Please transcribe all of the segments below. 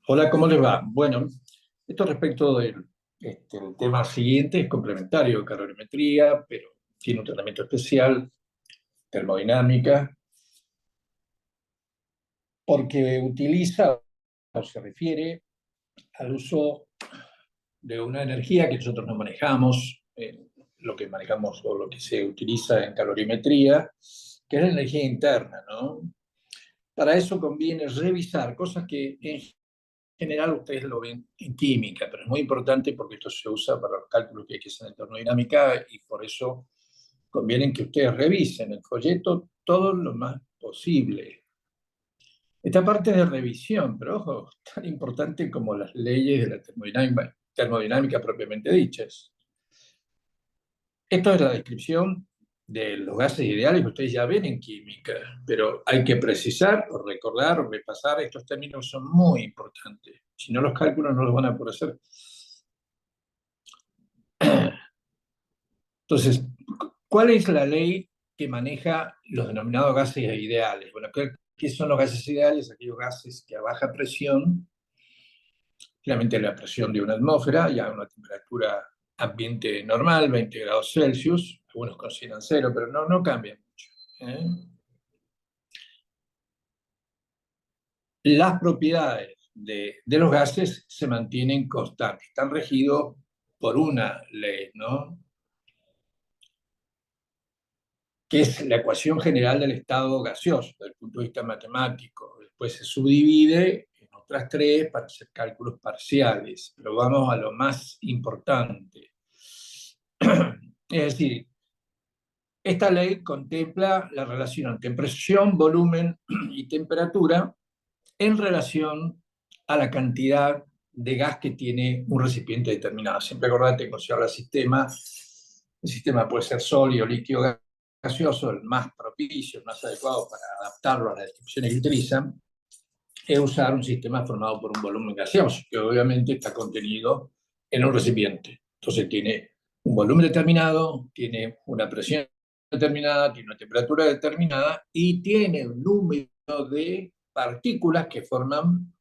Hola, ¿cómo les va? Bueno, esto respecto del tema siguiente es complementario, calorimetría, pero tiene un tratamiento especial, termodinámica, porque utiliza o se refiere al uso de una energía que nosotros no manejamos, lo que manejamos o lo que se utiliza en calorimetría, que es la energía interna, ¿no? Para eso conviene revisar cosas que en general ustedes lo ven en química, pero es muy importante porque esto se usa para los cálculos que hay que hacer en termodinámica y por eso conviene que ustedes revisen el folleto todo lo más posible. Esta parte de revisión, pero ojo, tan importante como las leyes de la termodinámica propiamente dichas. Esto es la descripción de los gases ideales que ustedes ya ven en química, pero hay que precisar o recordar o repasar, estos términos son muy importantes. Si no, los cálculos no los van a poder hacer. Entonces, ¿cuál es la ley que maneja los denominados gases ideales? Bueno, ¿qué son los gases ideales? Aquellos gases que a baja presión, claramente la presión de una atmósfera, ya a una temperatura ambiente normal, 20 grados Celsius, algunos consideran cero, pero no cambian mucho. ¿eh? Las propiedades de los gases se mantienen constantes, están regidos por una ley, ¿no? Que es la ecuación general del estado gaseoso, desde el punto de vista matemático. Después se subdivide en otras tres para hacer cálculos parciales, pero vamos a lo más importante. Es decir, esta ley contempla la relación entre presión, volumen y temperatura en relación a la cantidad de gas que tiene un recipiente determinado. Siempre acordate que cuando se habla de sistema, el sistema puede ser sólido, líquido, gaseoso, el más propicio, el más adecuado para adaptarlo a las descripciones que utilizan, es usar un sistema formado por un volumen gaseoso, que obviamente está contenido en un recipiente. Entonces tiene un volumen determinado, tiene una presión determinada, tiene una temperatura determinada y tiene un número de partículas que forman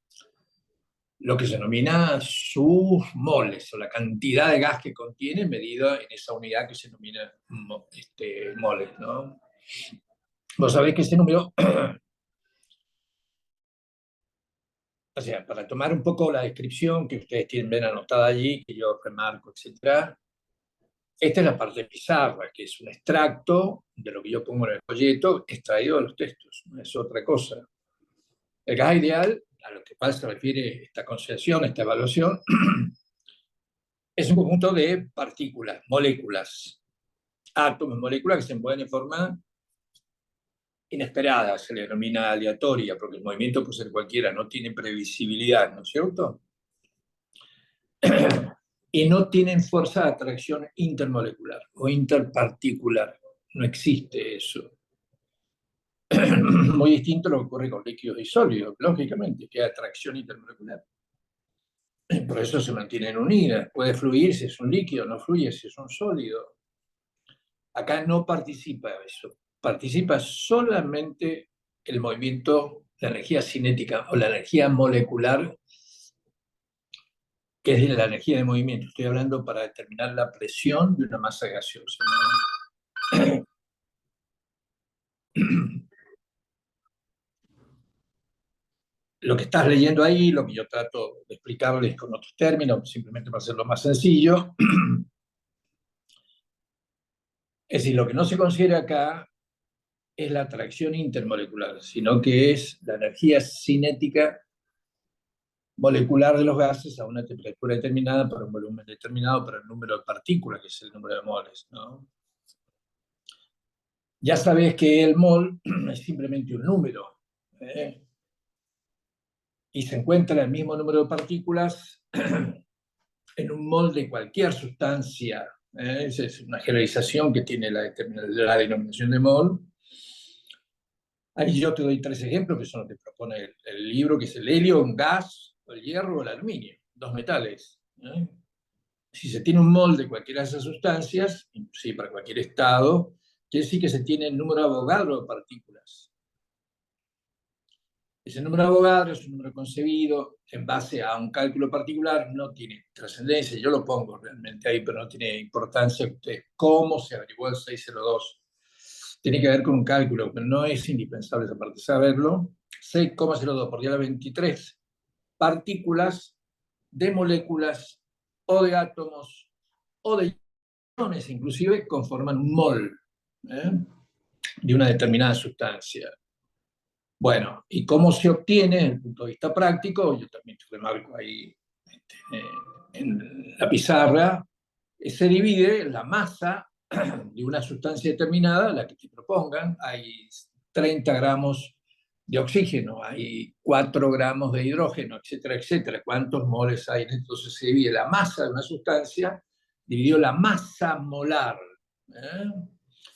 lo que se denomina sus moles, o la cantidad de gas que contiene medida en esa unidad que se denomina moles, ¿no? Vos sabés que ese número, o sea, para tomar un poco la descripción que ustedes tienen ven anotada allí, que yo remarco, etcétera, esta es la parte pizarra, que es un extracto de lo que yo pongo en el folleto, extraído de los textos, no es otra cosa. El gas ideal, a lo que se refiere esta concepción, esta evaluación, es un conjunto de partículas, moléculas, átomos, moléculas que se mueven en forma inesperada, se le denomina aleatoria, porque el movimiento puede ser cualquiera, no tiene previsibilidad, ¿no es cierto? Y no tienen fuerza de atracción intermolecular o interparticular. No existe eso. Muy distinto a lo que ocurre con líquidos y sólidos, lógicamente, que hay atracción intermolecular. Por eso se mantienen unidas. Puede fluir si es un líquido, no fluye si es un sólido. Acá no participa eso. Participa solamente el movimiento, la energía cinética o la energía molecular, que es la energía de movimiento. Estoy hablando para determinar la presión de una masa gaseosa, ¿no? Lo que estás leyendo ahí, lo que yo trato de explicarles con otros términos, simplemente para hacerlo más sencillo, es decir, lo que no se considera acá es la atracción intermolecular, sino que es la energía cinética molecular de los gases a una temperatura determinada, para un volumen determinado, para el número de partículas, que es el número de moles, ¿no? Ya sabes que el mol es simplemente un número, ¿eh? Y se encuentra el mismo número de partículas en un mol de cualquier sustancia. Esa es una generalización que tiene la denominación de mol. Ahí yo te doy tres ejemplos, que son los que propone el libro, que es el helio, un gas, o el hierro o el aluminio, dos metales. Si se tiene un mol de cualquiera de esas sustancias, inclusive para cualquier estado, quiere decir que se tiene el número de Avogadro de partículas. Ese número de Avogadro es un número concebido en base a un cálculo particular, no tiene trascendencia, yo lo pongo realmente ahí, pero no tiene importancia cómo se averiguó el 602. Tiene que ver con un cálculo, pero no es indispensable esa parte saberlo. 6,02 por 10 a la 23 partículas de moléculas o de átomos o de iones, inclusive, conforman un mol de una determinada sustancia. Bueno, ¿y cómo se obtiene desde el punto de vista práctico? Yo también te remarco ahí en la pizarra. Se divide la masa de una sustancia determinada, la que te propongan. Hay 30 gramos de oxígeno, hay 4 gramos de hidrógeno, etcétera, etcétera. ¿Cuántos moles hay? Entonces se divide la masa de una sustancia, dividió la masa molar, ¿eh?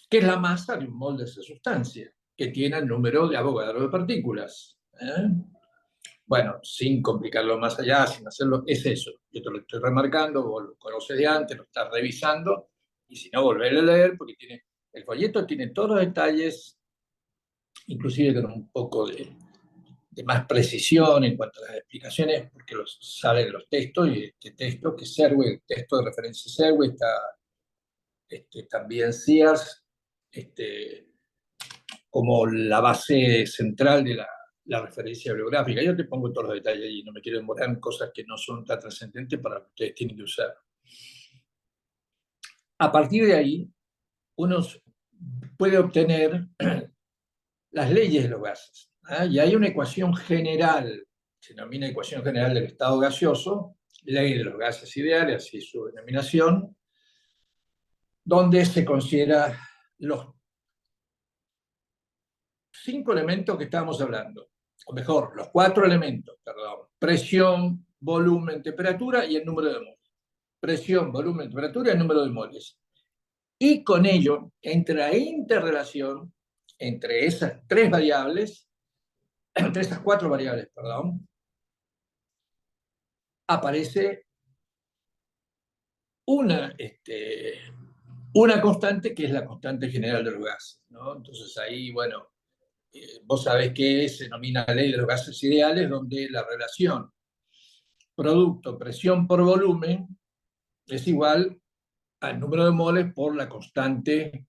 Que es la masa de un mol de esa sustancia, que tiene el número de Avogadro de partículas. Bueno, sin complicarlo más allá, sin hacerlo, es eso. Yo te lo estoy remarcando, vos lo conoces de antes, lo estás revisando, y si no, volver a leer, porque el folleto tiene todos los detalles, inclusive con un poco de más precisión en cuanto a las explicaciones, porque salen los textos, y este texto que Serwe, el texto de referencia Serwe, está también Sears, como la base central de la referencia bibliográfica. Yo te pongo todos los detalles allí, no me quiero demorar en cosas que no son tan trascendentes para lo que ustedes tienen que usar. A partir de ahí, uno puede obtener las leyes de los gases. Y hay una ecuación general, se denomina ecuación general del estado gaseoso, ley de los gases ideales, así es su denominación, donde se considera los 5 elementos que estábamos hablando, o mejor, los 4 elementos, perdón: presión, volumen, temperatura y el número de moles. Presión, volumen, temperatura y el número de moles. Y con ello, entre la interrelación entre esas 3 variables, entre esas 4 variables, perdón, aparece una, una constante que es la constante general de los gases, ¿no? Entonces ahí, bueno, vos sabés que se denomina la ley de los gases ideales, donde la relación producto presión por volumen es igual al número de moles por la constante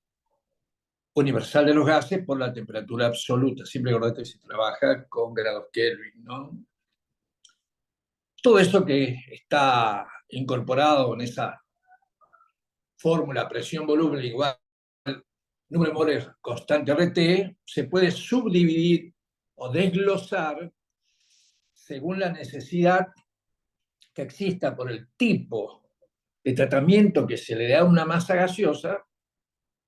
universal de los gases por la temperatura absoluta. Siempre acordate que se trabaja con grados Kelvin, ¿no? Todo eso que está incorporado en esa fórmula presión-volumen igual número de moles constante RT, se puede subdividir o desglosar según la necesidad que exista por el tipo de tratamiento que se le da a una masa gaseosa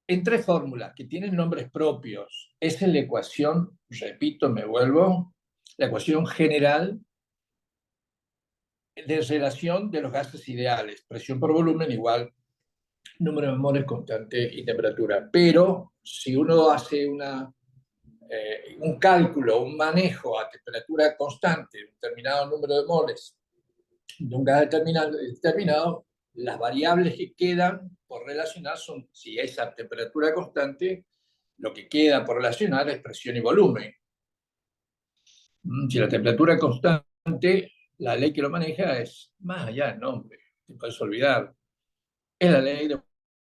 en 3 fórmulas que tienen nombres propios. Esa es la ecuación, repito, me vuelvo, la ecuación general de relación de los gases ideales. Presión por volumen igual número de moles constante y temperatura. Pero si uno hace un cálculo, un manejo a temperatura constante, un determinado número de moles de un gas determinado, las variables que quedan por relacionar son, si es a temperatura constante, lo que queda por relacionar es presión y volumen. Si la temperatura es constante, la ley que lo maneja es más allá del nombre, te puedes olvidar. Es la ley de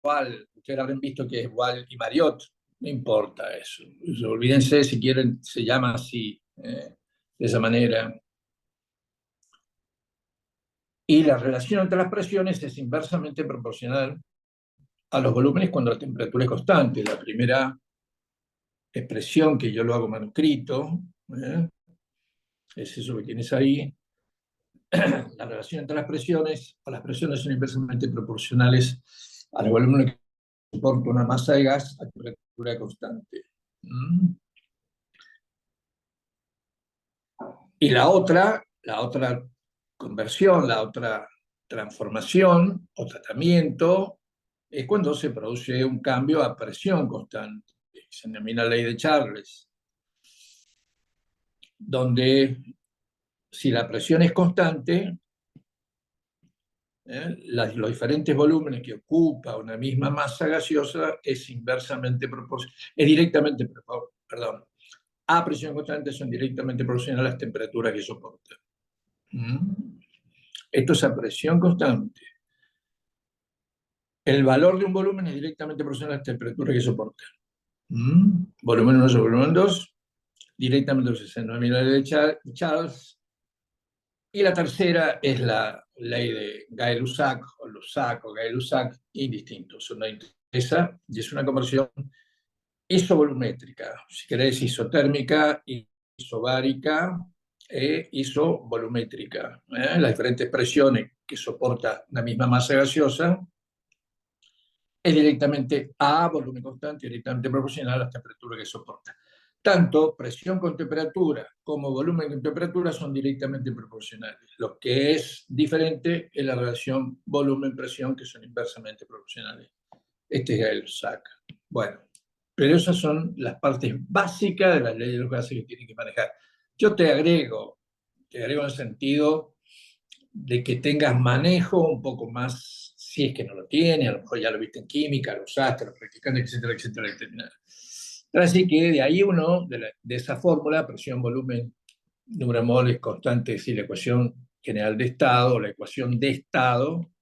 Boal, ustedes habrán visto que es Boal y Mariotte, no importa eso. Olvídense si quieren, se llama así, de esa manera. Y la relación entre las presiones es inversamente proporcional a los volúmenes cuando la temperatura es constante. La primera expresión que yo lo hago manuscrito, es eso que tienes ahí. La relación entre las presiones, o las presiones son inversamente proporcionales a los volúmenes que soporta una masa de gas a temperatura constante. Y la otra conversión, la otra transformación o tratamiento es cuando se produce un cambio a presión constante, que se denomina ley de Charles, donde si la presión es constante, los diferentes volúmenes que ocupa una misma masa gaseosa es inversamente proporcional, es directamente, perdón, a presión constante son directamente proporcionales a las temperaturas que soportan. Esto es a presión constante. El valor de un volumen es directamente proporcional a las temperaturas que soporta. Volumen 1 sobre volumen 2, directamente proporcional a la ley de Charles. Y la tercera es la ley de Gay-Lussac, o Lussac, o Gay-Lussac, indistinto. Eso no interesa, y es una conversión isovolumétrica, si querés isotérmica, isobárica e isovolumétrica. Las diferentes presiones que soporta la misma masa gaseosa es directamente a volumen constante, directamente proporcional a las temperaturas que soporta. Tanto presión con temperatura como volumen con temperatura son directamente proporcionales. Lo que es diferente es la relación volumen-presión, que son inversamente proporcionales. Este es Gay-Lussac. Bueno, pero esas son las partes básicas de la ley de los gases que tienen que manejar. Yo te agrego en el sentido de que tengas manejo un poco más, si es que no lo tiene, a lo mejor ya lo viste en química, lo usaste, lo practicaste, etcétera, etcétera, etcétera. Así que de ahí uno, de esa fórmula, presión, volumen, número de moles constantes y la ecuación general de estado, la ecuación de estado,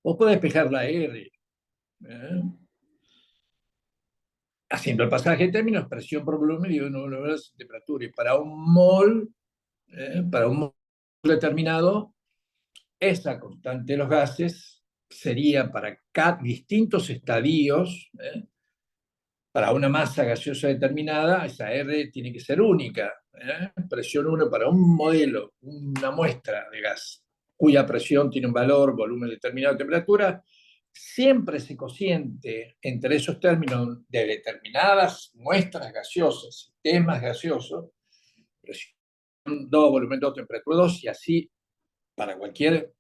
vos podés despejar la R, haciendo el pasaje de términos, presión por volumen y número de temperatura. Y para un mol determinado, esa constante de los gases sería para distintos estadios, para una masa gaseosa determinada, esa R tiene que ser única. Presión 1 para un modelo, una muestra de gas, cuya presión tiene un valor, volumen determinado, temperatura, siempre ese cociente entre esos términos de determinadas muestras gaseosas, sistemas gaseosos, presión 2, volumen 2, temperatura 2, y así para cualquier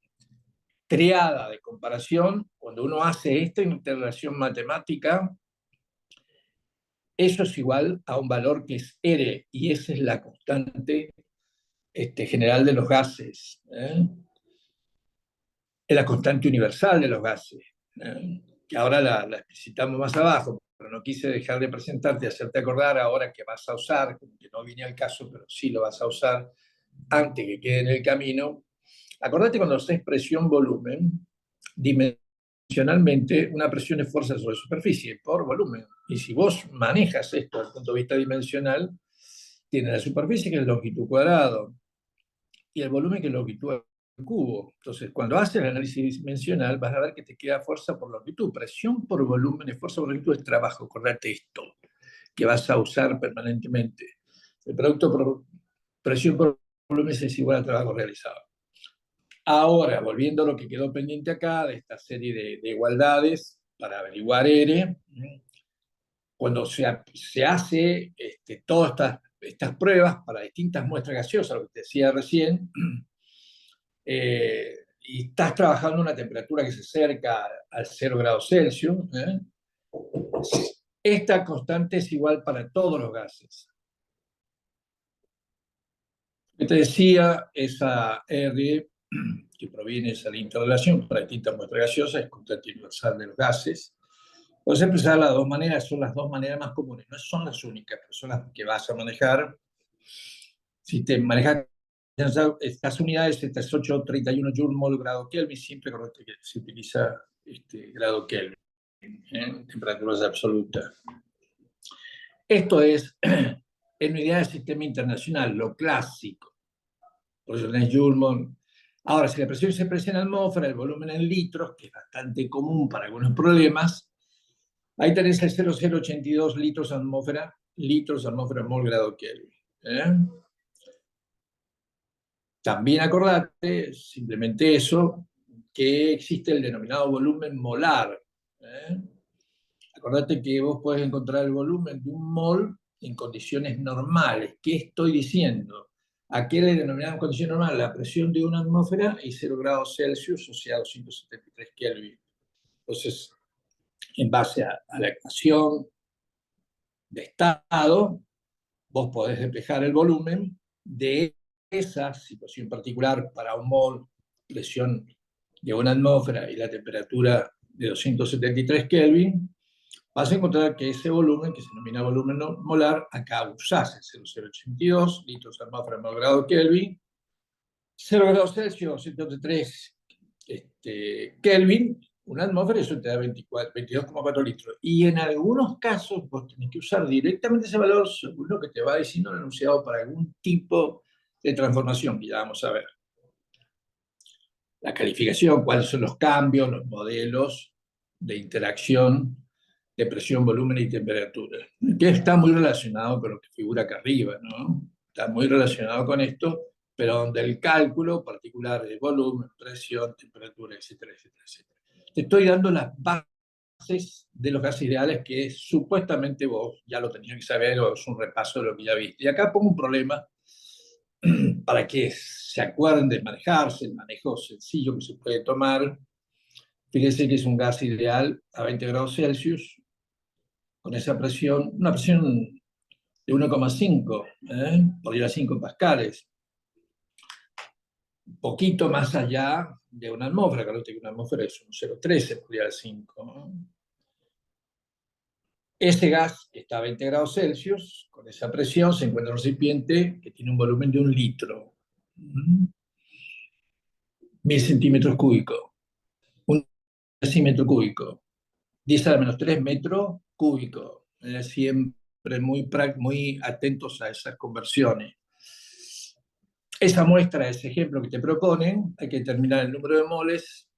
triada de comparación, cuando uno hace esta integración matemática, eso es igual a un valor que es R, y esa es la constante general de los gases. Es la constante universal de los gases, que ahora la explicitamos más abajo, pero no quise dejar de presentarte y hacerte acordar ahora que vas a usar, que no viene al caso, pero sí lo vas a usar antes que quede en el camino. Acordate cuando haces presión-volumen, dimensionalmente una presión es fuerza sobre superficie por volumen. Y si vos manejas esto desde el punto de vista dimensional, tiene la superficie que es longitud cuadrado y el volumen que es longitud al cubo. Entonces, cuando haces el análisis dimensional, vas a ver que te queda fuerza por longitud. Presión por volumen y fuerza por longitud es trabajo. Acordate esto, que vas a usar permanentemente. El producto por presión por volumen es igual al trabajo realizado. Ahora, volviendo a lo que quedó pendiente acá, de esta serie de igualdades para averiguar R, cuando se hace todas estas pruebas para distintas muestras gaseosas, lo que te decía recién, y estás trabajando a una temperatura que se acerca al 0 grados Celsius, esta constante es igual para todos los gases. Yo te decía, esa R que proviene de esa interrelación para distintas muestras gaseosas es constante universal de los gases. Puedes empezar las dos maneras, son las dos maneras más comunes, no son las únicas, pero son las que vas a manejar. Si te manejas estas unidades, estas 831 Joule mol grado Kelvin, siempre correcto que se utiliza grado Kelvin, temperaturas absolutas. Esto es en unidades de sistema internacional, lo clásico. Por eso tenés Joule mol. Ahora, si la presión se expresa en atmósfera, el volumen en litros, que es bastante común para algunos problemas, ahí tenés el 0,082 litros atmósfera mol grado Kelvin. También acordate, simplemente eso, que existe el denominado volumen molar. Acordate que vos podés encontrar el volumen de un mol en condiciones normales. ¿Qué estoy diciendo? Aquí le denominamos condición normal la presión de una atmósfera y 0 grados Celsius, o sea, 273 Kelvin. Entonces, en base a la ecuación de estado, vos podés despejar el volumen de esa situación particular para un mol, presión de una atmósfera y la temperatura de 273 Kelvin, vas a encontrar que ese volumen, que se denomina volumen molar, acá usás el 0,082 litros atmósfera por grado Kelvin, 0 grados Celsius, 103 Kelvin, una atmósfera, eso te da 22,4 litros. Y en algunos casos vos tenés que usar directamente ese valor según lo que te va diciendo el enunciado para algún tipo de transformación, que ya vamos a ver. La calificación, cuáles son los cambios, los modelos de interacción de presión, volumen y temperatura, que está muy relacionado con lo que figura acá arriba, ¿no? Está muy relacionado con esto, pero donde el cálculo particular de volumen, presión, temperatura, etcétera, etcétera, etcétera. Te estoy dando las bases de los gases ideales que supuestamente vos ya lo tenías que saber o es un repaso de lo que ya viste. Y acá pongo un problema para que se acuerden de manejarse, el manejo sencillo que se puede tomar. Fíjense que es un gas ideal a 20 grados Celsius, con esa presión, una presión de 1,5 por ir a 5 pascales, un poquito más allá de una atmósfera, claro que una atmósfera es un 0,13 por ir a 5. Ese gas que está a 20 grados Celsius, con esa presión, se encuentra en un recipiente que tiene un volumen de 1 litro, 1000 centímetros cúbicos, un decímetro cúbico, 10 a la menos 3 metros cúbicos. Siempre muy atentos a esas conversiones. Esa muestra, ese ejemplo que te proponen, hay que determinar el número de moles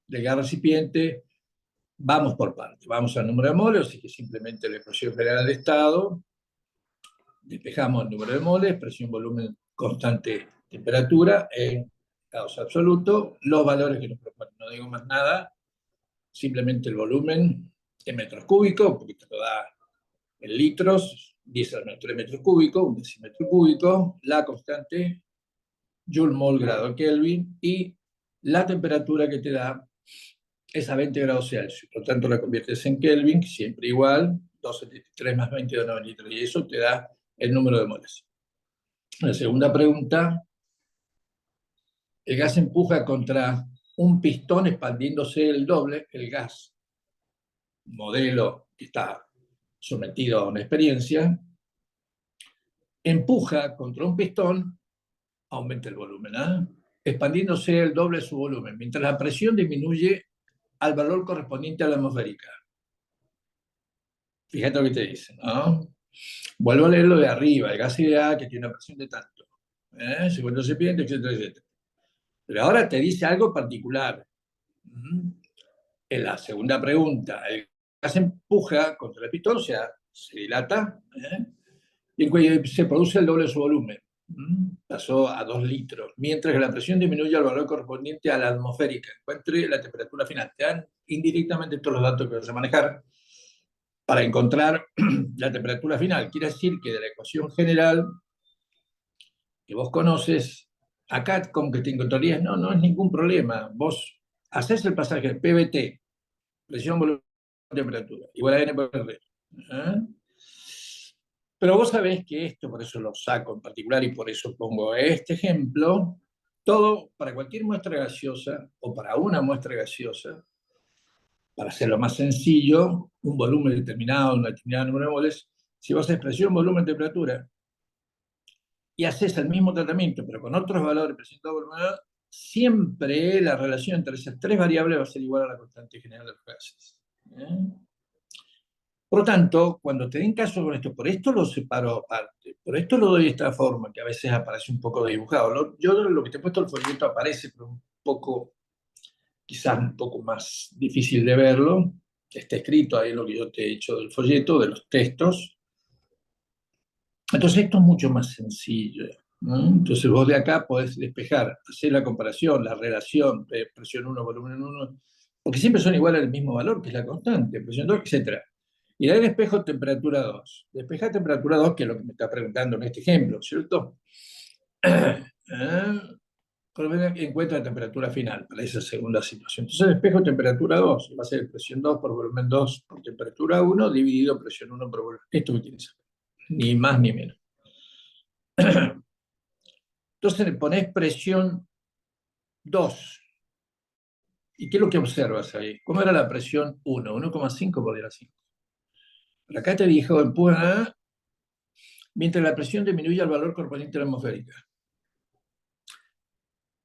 de cada recipiente. Vamos por partes. Vamos al número de moles, así que simplemente la ecuación general de estado. Despejamos el número de moles, presión, volumen, constante, temperatura en grados absolutos. Los valores que nos proponen, no digo más nada, simplemente el volumen en metros cúbicos, porque te lo da en litros, 10 a la menos 3 metros cúbicos, un decímetro cúbico, la constante, Joule mol grado Kelvin, y la temperatura que te da es a 20 grados Celsius. Por lo tanto, la conviertes en Kelvin, siempre igual, 273 más 22,93, y eso te da el número de moles. La segunda pregunta, el gas empuja contra un pistón expandiéndose el doble, el gas modelo que está sometido a una experiencia, empuja contra un pistón, aumenta el volumen, expandiéndose el doble de su volumen, mientras la presión disminuye al valor correspondiente a la atmosférica. Fíjate lo que te dice, ¿no? Vuelvo a leer lo de arriba, el gas ideal que tiene una presión de tanto, 50 recipientes, etcétera, etcétera. Pero ahora te dice algo particular. En la segunda pregunta, el gas empuja contra el pistón, o sea, se dilata, y se produce el doble de su volumen. Pasó a 2 litros, mientras que la presión disminuye al valor correspondiente a la atmosférica. Encuentre la temperatura final. Te dan indirectamente todos los datos que vas a manejar para encontrar la temperatura final. Quiere decir que de la ecuación general que vos conoces, acá como que te encontrarías, no es ningún problema. Vos haces el pasaje PVT, presión, volumen, temperatura, igual a N por R. Pero vos sabés que esto, por eso lo saco en particular y por eso pongo este ejemplo, todo para cualquier muestra gaseosa o para una muestra gaseosa, para hacerlo más sencillo, un volumen determinado, una determinada número de moles, si vos haces presión, volumen, temperatura, y haces el mismo tratamiento, pero con otros valores presentados por volumen, siempre la relación entre esas tres variables va a ser igual a la constante general de los gases. Por lo tanto, cuando te den caso con esto, por esto lo separo aparte, por esto lo doy de esta forma, que a veces aparece un poco dibujado. Yo lo que te he puesto el folleto aparece, pero un poco, quizás un poco más difícil de verlo. Está escrito ahí lo que yo te he hecho del folleto, de los textos. Entonces esto es mucho más sencillo, ¿no? Entonces vos de acá podés despejar, hacer la comparación, la relación, presión 1, volumen 1, porque siempre son iguales al mismo valor, que es la constante, presión 2, etc. Y de ahí despejo temperatura 2. Despeja temperatura 2, que es lo que me está preguntando en este ejemplo, ¿cierto? Encuentra la temperatura final para esa segunda situación. Entonces despejo temperatura 2, va a ser presión 2 por volumen 2 por temperatura 1, dividido presión 1 por volumen. Esto que tienes acá, ni más ni menos. Entonces le pones presión 2. ¿Y qué es lo que observas ahí? ¿Cómo era la presión 1? 1,5 por 10 a 5. Acá te dijo, empuja mientras la presión disminuye el valor correspondiente a la atmosférica.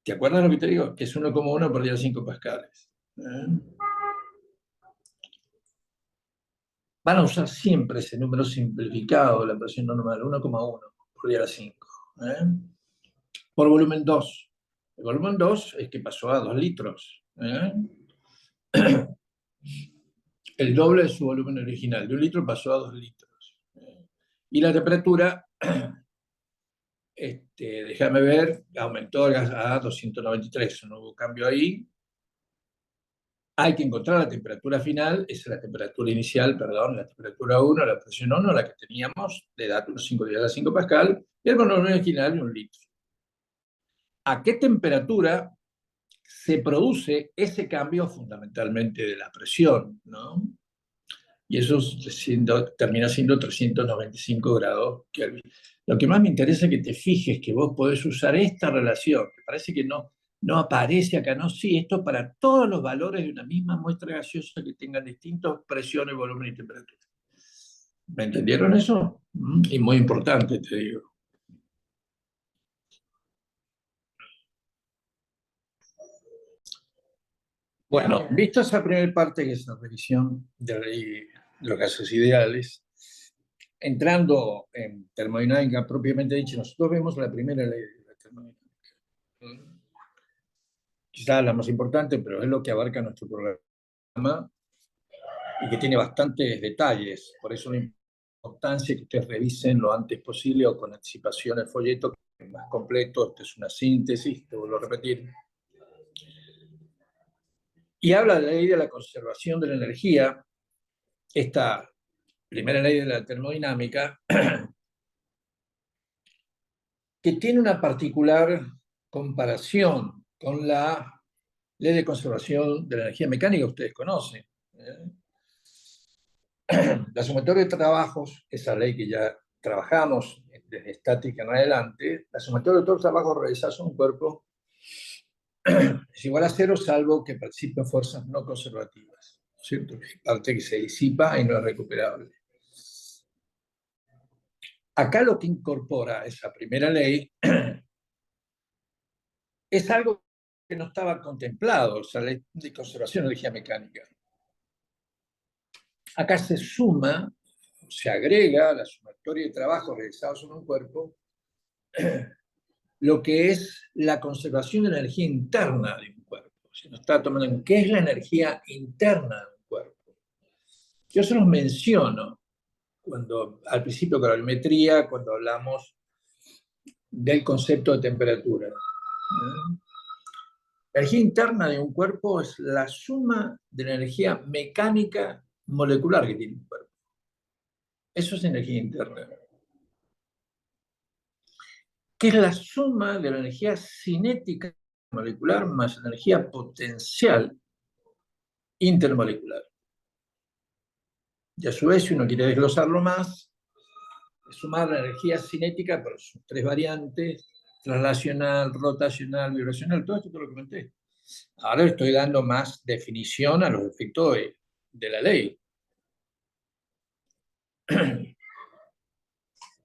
¿Te acuerdas lo que te digo? Que es 1,1 por 10 a 5 pascales. Van a usar siempre ese número simplificado de la presión normal, 1,1 por 10 a 5. Por volumen 2. El volumen 2 es que pasó a 2 litros. El doble de su volumen original. De 1 litro pasó a 2 litros. Y la temperatura, déjame ver, aumentó a 293. No hubo cambio ahí. Hay que encontrar la temperatura final, esa es la temperatura inicial, perdón, la temperatura 1, la presión 1, la que teníamos de datos 5 10 a 5 pascal, y el volumen original de 1 litro. ¿A qué temperatura se produce ese cambio fundamentalmente de la presión, ¿no? Y eso termina siendo 395 grados Kelvin. Lo que más me interesa es que te fijes que vos podés usar esta relación, que parece que no aparece acá, no, sí, esto para todos los valores de una misma muestra gaseosa que tengan distintas presiones, volumen y temperatura. ¿Me entendieron eso? Y muy importante, te digo. Bueno, visto esa primera parte, que es la revisión de la ley de los gases ideales, entrando en termodinámica propiamente dicha, nosotros vemos la primera ley de la termodinámica. Quizás la más importante, pero es lo que abarca nuestro programa y que tiene bastantes detalles. Por eso la importancia que ustedes revisen lo antes posible o con anticipación el folleto, que es más completo. Esto es una síntesis, te vuelvo a repetir. Y habla de la ley de la conservación de la energía, esta primera ley de la termodinámica, que tiene una particular comparación con la ley de conservación de la energía mecánica, ustedes conocen. La sumatoria de trabajos, esa ley que ya trabajamos desde estática en adelante, la sumatoria de todos los trabajos realizados en un cuerpo es igual a cero, salvo que participen fuerzas no conservativas, ¿cierto? Que hay parte que se disipa y no es recuperable. Acá lo que incorpora esa primera ley es algo que no estaba contemplado, o sea, la ley de conservación de energía mecánica. Acá se suma, se agrega a la sumatoria de trabajos realizados en un cuerpo lo que es la conservación de la energía interna de un cuerpo. Se nos está tomando en qué es la energía interna de un cuerpo. Yo se los menciono al principio de la calorimetría, cuando hablamos del concepto de temperatura. La energía interna de un cuerpo es la suma de la energía mecánica molecular que tiene un cuerpo. Eso es energía interna. Que es la suma de la energía cinética molecular más energía potencial intermolecular. Y a su vez, si uno quiere desglosarlo más, es sumar la energía cinética por sus tres variantes, traslacional, rotacional, vibracional, todo esto te lo comenté. Ahora le estoy dando más definición a los efectos de la ley.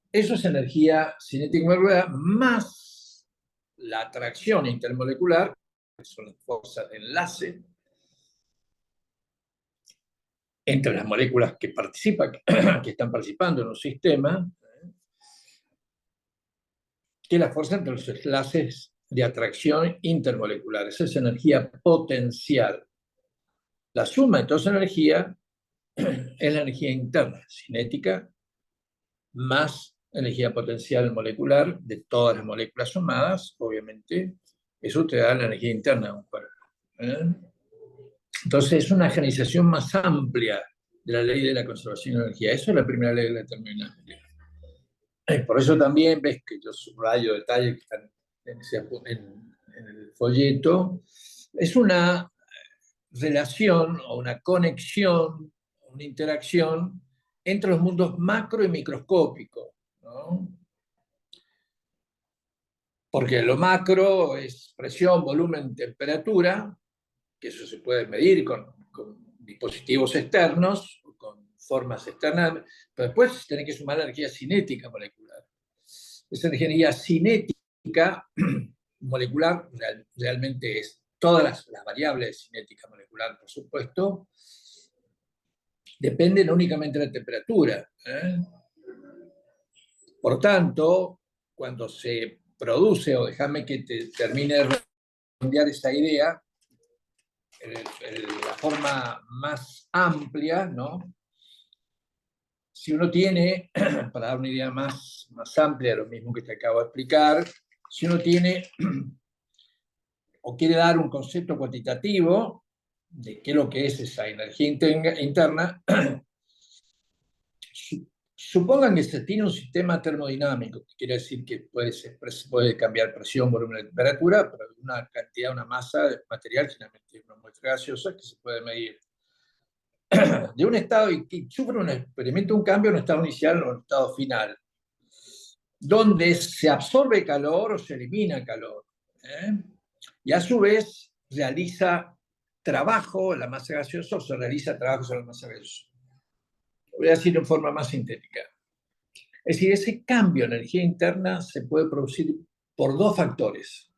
Eso es energía cinética molecular más la atracción intermolecular, que son las fuerzas de enlace entre las moléculas que participan, que están participando en un sistema, que la fuerza entre los enlaces de atracción intermolecular. Esa es energía potencial. La suma de toda esa energía es la energía interna, cinética, más energía potencial molecular de todas las moléculas sumadas, obviamente, eso te da la energía interna de un cuerpo. Entonces es una generalización más amplia de la ley de la conservación de energía. Eso es la primera ley de la termodinámica. Por eso también ves que yo subrayo detalles que están en el folleto. Es una relación o una conexión, una interacción entre los mundos macro y microscópico, ¿no? Porque lo macro es presión, volumen, temperatura, que eso se puede medir con dispositivos externos, con formas externas, pero después tenés que sumar la energía cinética molecular. Esa energía cinética molecular realmente es todas las variables de cinética molecular, por supuesto, dependen únicamente de la temperatura. Por tanto, cuando se produce, o déjame que te termine de redondear esa idea, la forma más amplia, ¿no? Si uno tiene, para dar una idea más amplia de lo mismo que te acabo de explicar, si uno tiene o quiere dar un concepto cuantitativo de qué es lo que es esa energía interna, supongan que se tiene un sistema termodinámico, que quiere decir que puede cambiar presión, volumen, temperatura, pero una cantidad, una masa de material, generalmente una muestra gaseosa, que se puede medir de un estado y que sufre experimenta un cambio en un estado inicial o en un estado final, donde se absorbe calor o se elimina calor. Y a su vez realiza trabajo en la masa gaseosa o se realiza trabajo sobre la masa gaseosa. Voy a decirlo en forma más sintética. Es decir, ese cambio de energía interna se puede producir por dos factores: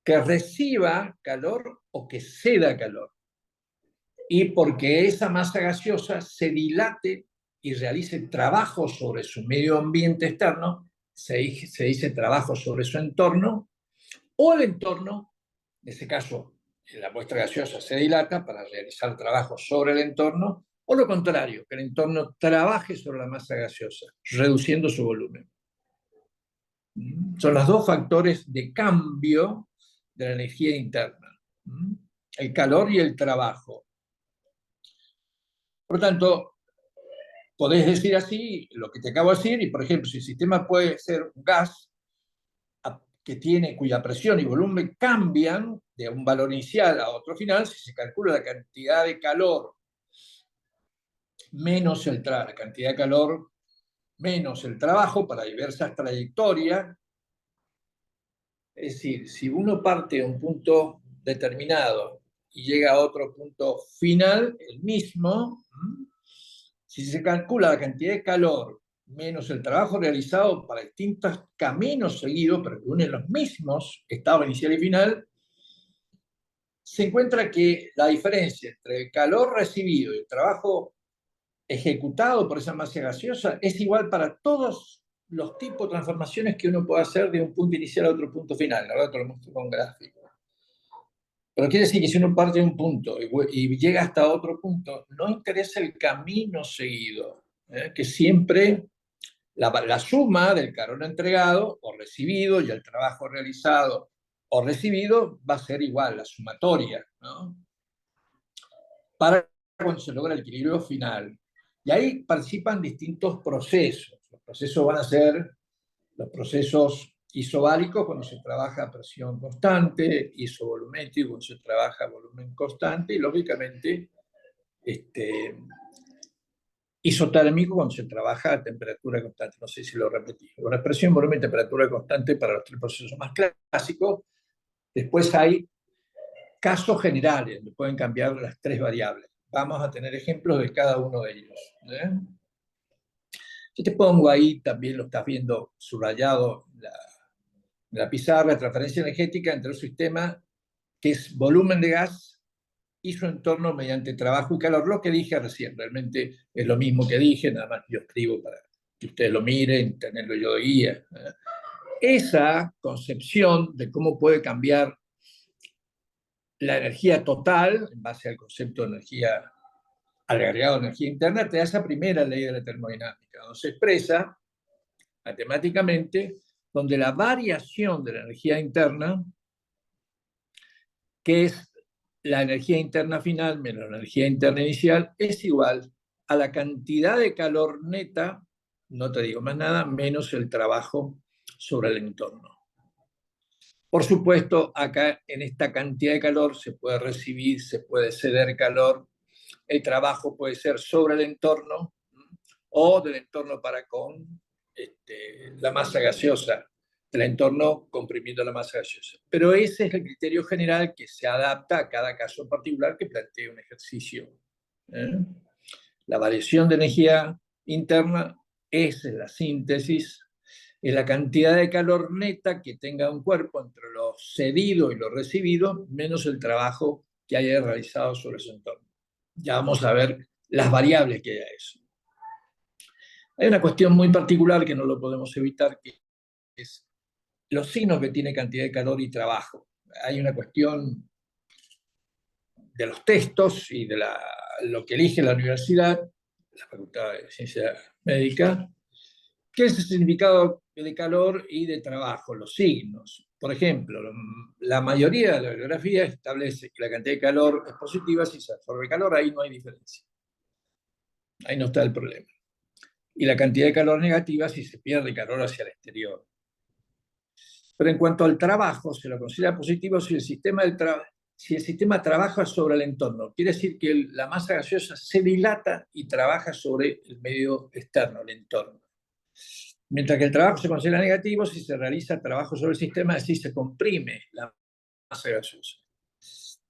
que reciba calor o que ceda calor, y porque esa masa gaseosa se dilate y realice trabajo sobre su medio ambiente externo, se dice trabajo sobre su entorno, o el entorno, en ese caso la muestra gaseosa se dilata para realizar trabajo sobre el entorno, o lo contrario, que el entorno trabaje sobre la masa gaseosa, reduciendo su volumen. Son los dos factores de cambio de la energía interna, el calor y el trabajo. Por lo tanto, podés decir así lo que te acabo de decir, y por ejemplo, si el sistema puede ser un gas cuya presión y volumen cambian de un valor inicial a otro final, si se calcula la cantidad de calor menos la cantidad de calor menos el trabajo para diversas trayectorias. Es decir, si uno parte de un punto determinado y llega a otro punto final, el mismo, si se calcula la cantidad de calor menos el trabajo realizado para distintos caminos seguidos, pero que unen los mismos estados inicial y final, se encuentra que la diferencia entre el calor recibido y el trabajo ejecutado por esa masa gaseosa es igual para todos los tipos de transformaciones que uno puede hacer de un punto inicial a otro punto final. Ahora te lo muestro con gráfico. Pero quiere decir que si uno parte de un punto y llega hasta otro punto, no interesa el camino seguido, que siempre la suma del calor entregado o recibido y el trabajo realizado o recibido va a ser igual, la sumatoria, ¿no? Para cuando se logra el equilibrio final. Y ahí participan distintos procesos. Los procesos van a ser los procesos isobáricos cuando se trabaja a presión constante, isovolumétrico cuando se trabaja a volumen constante, y lógicamente isotérmico cuando se trabaja a temperatura constante. No sé si lo repetí. Bueno, presión, volumen y temperatura constante para los tres procesos más clásicos. Después hay casos generales donde pueden cambiar las tres variables. Vamos a tener ejemplos de cada uno de ellos. Yo te pongo ahí, también lo estás viendo subrayado la pizarra, transferencia energética entre un sistema que es volumen de gas y su entorno mediante trabajo y calor. Lo que dije recién, realmente es lo mismo que dije, nada más yo escribo para que ustedes lo miren, tenerlo yo de guía. Esa concepción de cómo puede cambiar la energía total, en base al concepto de energía, al agregado de energía interna, te da esa primera ley de la termodinámica, donde se expresa matemáticamente, donde la variación de la energía interna, que es la energía interna final menos la energía interna inicial, es igual a la cantidad de calor neta, no te digo más nada, menos el trabajo sobre el entorno. Por supuesto, acá en esta cantidad de calor se puede recibir, se puede ceder calor, el trabajo puede ser sobre el entorno o del entorno para con la masa gaseosa, del entorno comprimiendo la masa gaseosa. Pero ese es el criterio general que se adapta a cada caso en particular que plantea un ejercicio. La variación de energía interna es la síntesis, es la cantidad de calor neta que tenga un cuerpo entre lo cedido y lo recibido, menos el trabajo que haya realizado sobre su entorno. Ya vamos a ver las variables que hay a eso. Hay una cuestión muy particular que no lo podemos evitar, que es los signos que tiene cantidad de calor y trabajo. Hay una cuestión de los textos y de lo que elige la universidad, la Facultad de Ciencia Médica, que es el significado de calor y de trabajo, los signos. Por ejemplo, la mayoría de la bibliografía establece que la cantidad de calor es positiva si se absorbe calor, ahí no hay diferencia. Ahí no está el problema. Y la cantidad de calor negativa si se pierde calor hacia el exterior. Pero en cuanto al trabajo, se lo considera positivo si el sistema trabaja sobre el entorno. Quiere decir que la masa gaseosa se dilata y trabaja sobre el medio externo, el entorno. Mientras que el trabajo se considera negativo si se realiza trabajo sobre el sistema, es decir, se comprime la masa gaseosa.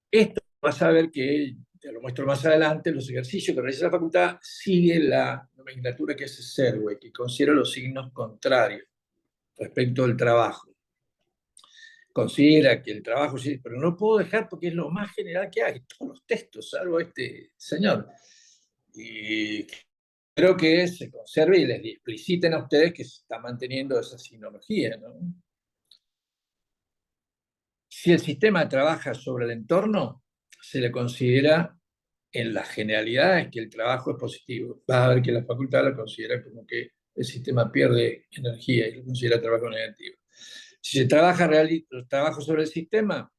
Esto vas a ver que, te lo muestro más adelante, los ejercicios que realiza la facultad sigue la nomenclatura que es Serwe, que considera los signos contrarios respecto al trabajo. Considera que el trabajo sí, pero no puedo dejar porque es lo más general que hay, todos los textos, salvo este señor. Y creo que se conserve y les expliciten a ustedes que se está manteniendo esa sinología, ¿no? Si el sistema trabaja sobre el entorno, se le considera en las generalidades que el trabajo es positivo. Vas a ver que la facultad lo considera como que el sistema pierde energía y lo considera trabajo negativo. Si se trabajo sobre el sistema,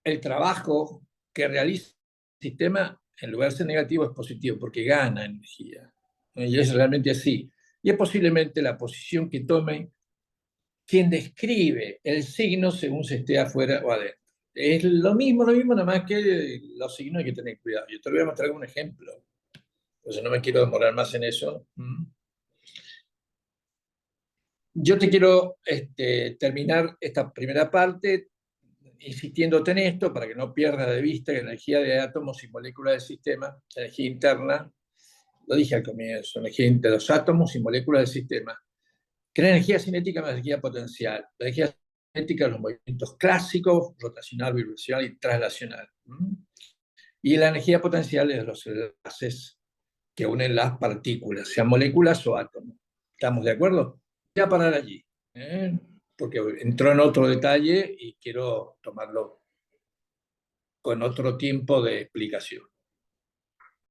el trabajo que realiza el sistema, en lugar de ser negativo, es positivo, porque gana energía. Y es realmente así. Y es posiblemente la posición que tome quien describe el signo según se esté afuera o adentro. Es lo mismo, nada más que los signos hay que tener cuidado. Yo te voy a mostrar un ejemplo, entonces no me quiero demorar más en eso. Yo te quiero terminar esta primera parte insistiéndote en esto para que no pierdas de vista que la energía de átomos y moléculas del sistema, energía interna, lo dije al comienzo, energía de los átomos y moléculas del sistema, crea energía cinética más energía potencial. La energía cinética, los movimientos clásicos, rotacional, vibracional y traslacional. Y la energía potencial es los enlaces que unen las partículas, sean moléculas o átomos. ¿Estamos de acuerdo? Voy a parar allí, porque entró en otro detalle y quiero tomarlo con otro tiempo de explicación.